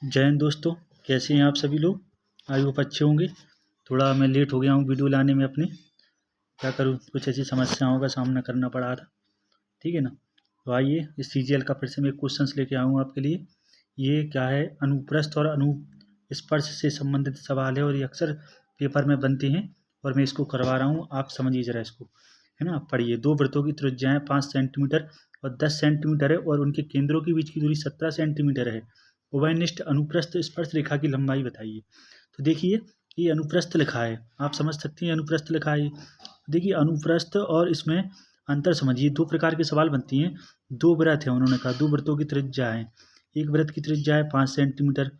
जय हिंद दोस्तों, कैसे हैं आप सभी लोग। आई होप अच्छे होंगे। थोड़ा मैं लेट हो गया हूँ वीडियो लाने में अपने, क्या करूँ, कुछ ऐसी समस्याओं का सामना करना पड़ा था। ठीक है ना। तो आइए इस सीजीएल का फिर से मैं क्वेश्चंस लेके आऊँ आपके लिए। ये क्या है, अनुप्रस्थ और अनुस्पर्श से संबंधित सवाल है और ये अक्सर पेपर में बनते हैं और मैं इसको करवा रहा हूँ, आप समझिए ज़रा इसको, है ना। पढ़िए, दो वृत्तों की त्रिज्याएँ 5 सेंटीमीटर और 10 सेंटीमीटर है और उनके केंद्रों के बीच की दूरी 17 सेंटीमीटर है। उभयनिष्ठ अनुप्रस्थ स्पर्श रेखा की लंबाई बताइए। तो देखिए, ये अनुप्रस्थ लिखा है, आप समझ सकते हैं अनुप्रस्थ लिखा है। देखिए अनुप्रस्थ और इसमें अंतर समझिए। दो प्रकार के सवाल बनती हैं। दो वृत्त हैं, उन्होंने कहा दो वृत्तों की त्रिज्या है। एक वृत्त की त्रिज्या है 5 सेंटीमीटर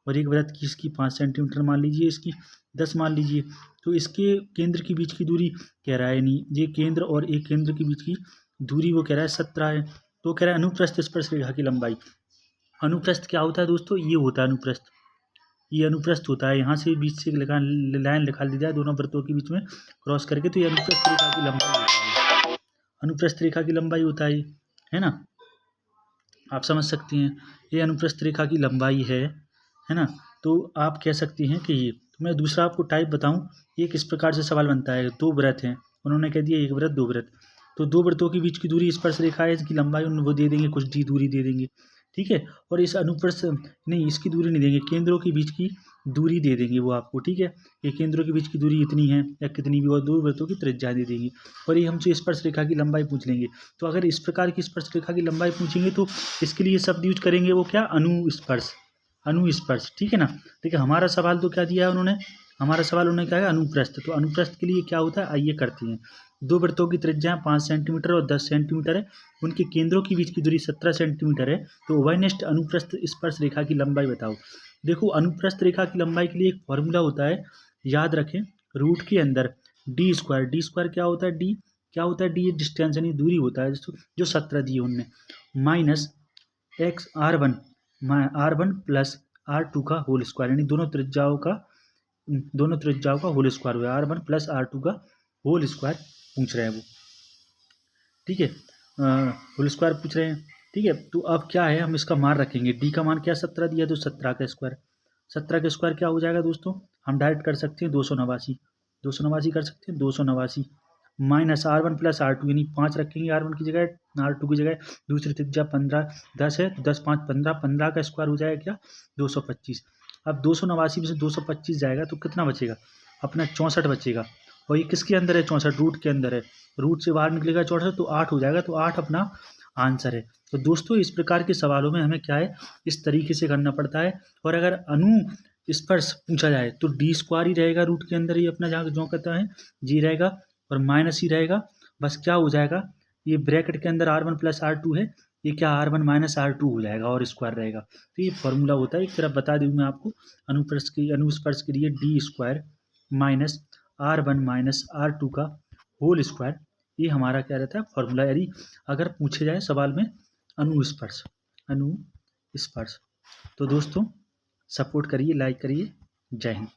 और एक वृत्त की इसकी 5 सेंटीमीटर मान लीजिए, इसकी 10 मान लीजिए। तो इसके केंद्र के बीच की दूरी कह रहा है, नहीं ये केंद्र और एक केंद्र के बीच की दूरी वो कह रहा है 17 है। तो कह रहा है अनुप्रस्थ स्पर्श रेखा की लंबाई। अनुप्रस्थ क्या होता है दोस्तों, ये होता है अनुप्रस्थ, ये अनुप्रस्थ होता है। यहाँ से बीच से लाइन लिखा ली जाए दोनों वृत्तों के बीच में क्रॉस करके, तो ये अनुप्रस्थ रेखा की लंबाई होता है। अनुप्रस्थ रेखा की लंबाई होता है ना। आप समझ सकती हैं, ये अनुप्रस्थ रेखा की लंबाई है ना। तो आप कह सकती हैं कि ये, तो मैं दूसरा आपको टाइप बताऊं। ये किस प्रकार से सवाल बनता है। दो वृत्त हैं, उन्होंने कह दिया एक वृत्त दो वृत्त, तो दो वृत्तों के बीच की दूरी स्पर्श रेखा है, इसकी लंबाई वो दे देंगे, कुछ डी दूरी दे देंगे। ठीक है, और इस अनुप्रस्थ नहीं, इसकी दूरी नहीं देंगे, केंद्रों के बीच की दूरी दे देंगे वो आपको। ठीक है, ये केंद्रों के बीच की दूरी इतनी है या कितनी भी, और दो वृत्तों की त्रिज्या दे देंगी और ये हमसे स्पर्श रेखा की लंबाई पूछ लेंगे। तो अगर इस प्रकार की स्पर्श रेखा की लंबाई पूछेंगे तो इसके लिए शब्द यूज करेंगे वो क्या, अनुस्पर्श। अनुस्पर्श, ठीक है ना। देखिए हमारा सवाल तो क्या दिया है उन्होंने, हमारा सवाल उन्होंने क्या है, अनुप्रस्थ। तो अनुप्रस्थ के लिए क्या होता है, आइए करते हैं। दो वृत्तों की त्रिज्या 5 सेंटीमीटर और 10 सेंटीमीटर है, उनके केंद्रों के बीच की दूरी 17 सेंटीमीटर है। तो उभयनिष्ठ अनुप्रस्थ स्पर्श रेखा की लंबाई बताओ। देखो अनुप्रस्थ रेखा की लंबाई के लिए एक फॉर्मूला होता है, याद रखें। रूट के अंदर डी स्क्वायर, डी स्क्वायर क्या होता है, डी क्या होता है, डी ये डिस्टेंस यानी दूरी होता है जो 17 दी है उनने, minus x R1 plus R2 का होल स्क्वायर, यानी दोनों त्रिज्याओं का होल स्क्वायर हुआ, R1 प्लस R2 का होल स्क्वायर पूछ रहे हैं वो। ठीक है, होल स्क्वायर पूछ रहे हैं। ठीक है, तो अब क्या है, हम इसका मान रखेंगे। डी का मान क्या 17 दिया, तो 17 का स्क्वायर, 17 का स्क्वायर क्या हो जाएगा दोस्तों, हम डायरेक्ट कर सकते हैं 289, 289 कर सकते हैं 289, माइनस R1 प्लस R2, यानी 5 रखेंगे R1 की जगह, R2 की जगह। दूसरी त्रिज्या 15 10 है, तो 10 5 15, 15 का स्क्वायर हो जाएगा क्या, 225। अब 289 में से 225 जाएगा तो कितना बचेगा, अपना 64 बचेगा। और ये किसके अंदर है, 64 रूट के अंदर है। रूट से बाहर निकलेगा 64 तो 8 हो जाएगा, तो 8 अपना आंसर है। तो दोस्तों इस प्रकार के सवालों में हमें क्या है, इस तरीके से करना पड़ता है। और अगर स्पर्श पूछा जाए तो डी स्क्वायर ही रहेगा रूट के अंदर, ही अपना जहाँ जो कहता है जी रहेगा और माइनस ही रहेगा। बस क्या हो जाएगा, ये ब्रैकेट के अंदर R1 प्लस R2 है, ये क्या R1 माइनस R2 हो जाएगा और स्क्वायर रहेगा। तो ये फॉर्मूला होता है, एक तरफ बता दूँ मैं आपको। अनुस्पर्श के लिए D square minus R1 minus R2 का होल स्क्वायर, ये हमारा क्या रहता है फॉर्मूला, यदि अगर पूछे जाए सवाल में अनुस्पर्श। अनुस्पर्श तो दोस्तों सपोर्ट करिए, लाइक करिए। जय हिंद।